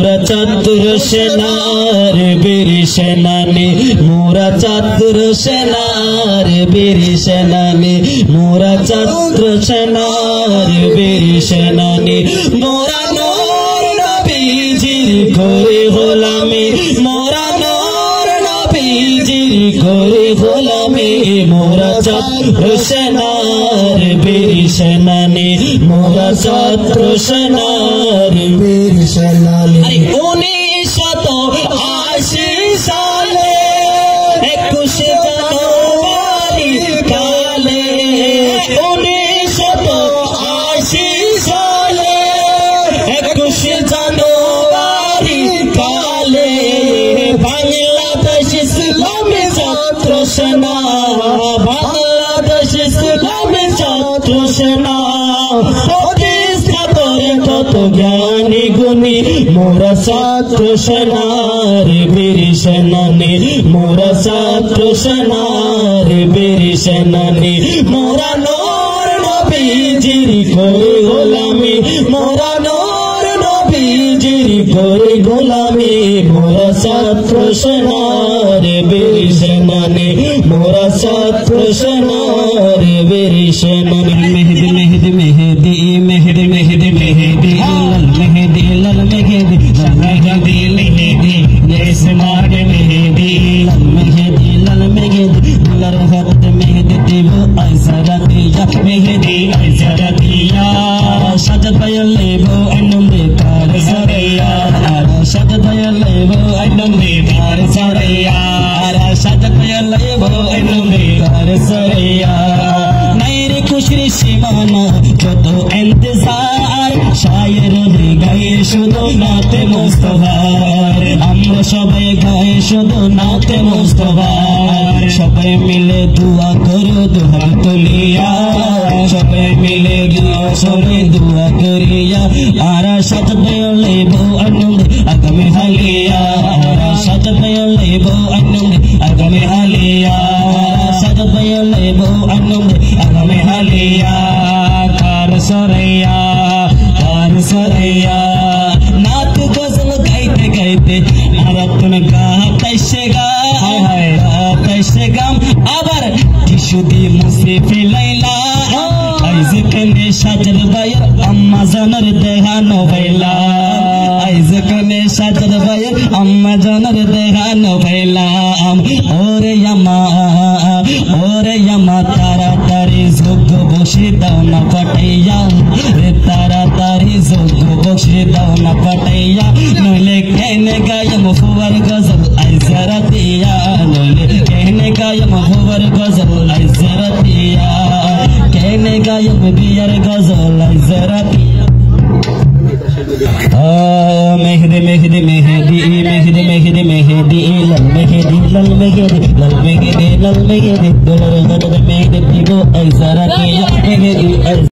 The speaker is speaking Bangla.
মোরা চাতুর সেনার বীর সেনানী মোরা চাতুর সেনার বীর সেনানী মোরা চাতুর সেনার বীর সেনানী মোরা নূর নবীজির করে গোলামি মোরা নূর নবীজির করে গোলামি মোরা চাতুর সেনার বীর সেনানী মোরা চাতুর সেনার বীর সেনানী 1980 সালে 21 জানুয়ারি কালে 1980 সালে 21 জানুয়ারি কালে বাংলাদেশ ইসলামী ছাত্র সেনা বাংলাদেশ ইসলামী ছাত্র সেনা কত জ্ঞানী গুণী মোরা ছাত্র সেনার বীর সেনানী মোরা ছাত্র সেনার বীর সেনানী মোরা নূর নবীজির করে গোলামি মোরা নূর নবীজির করে গোলামি মোরা ছাত্র সেনার বীর সেনানী মোরা ছাত্র সেনার বীর সেনানী মেহেদি মেহেদি মেহেদি মেহেদি মেহেদি মেহেদি লাল মেহেদি লাল মেহেদি মেহেদি মেহেদি জয়সমার মেহেদি লাল মেহেদি লাল মেহেদি লাল হাত মেহেদি দেব আইসারা দিয়া মেহেদি আইসারা দিয়া সাজায় লেব আনন্দে তার সারিয়া সাজায় লেব আনন্দে তার সারিয়া সাজায় লেব আনন্দে তার সারিয়া নাইরে খুশির সীমানা যত ইন্তজার শায়ের গায়ে শুধু নাতে মুস্তফার আমরা সবাই গায়ে শুধু নাতে মুস্তফার সবাই মিলে দোয়া করো দুহাত তুলিয়া সবাই মিলে সবাই দোয়া করিয়া আর সাজাতে লেব আনন্দে আগামী হালিয়া সাজাতে লেব আনন্দে আগামী হালিয়া সাজাতে লেব আনন্দে আগামী হালিয়া কার সরাইয়া নাত গজল গাইতে গাইতে আরাতন গাইছে গাম আবার টিস্যু দিয়ে মুছে ফেলাইলা আইজ কানে সাজর বায়ার আম্মা জানার দেহানো ভাইলা আইজ কানে সাজর বায়ার আম্মা জানার দেহানো ভাইলা ওরে ইয়ামা তাড়াতাড়ি যোগ্য বসে দাও না পাঠাইয়া রে তাড়াতাড়ি যোগ্য বসে দাও না পাঠাইয়া নইলে কেনে গায়ম ফুয়ার গজল আইজারা দিয়া নইলে কেনে গায়ম ফুয়ার গজল আইজারা দিয়া কেনে গায়ম বিয়ার গজল আইজারা দিয়া মেহেদি মেহেদি মেহেদি মেহেদি মেহেদি মেহেদি লাল মেহেদি লাল মেহেদি লাল মেহেদি লাল মেহেদি দোলর দোলর মেহেদি দিব আইজারা দিয়া মেহেদি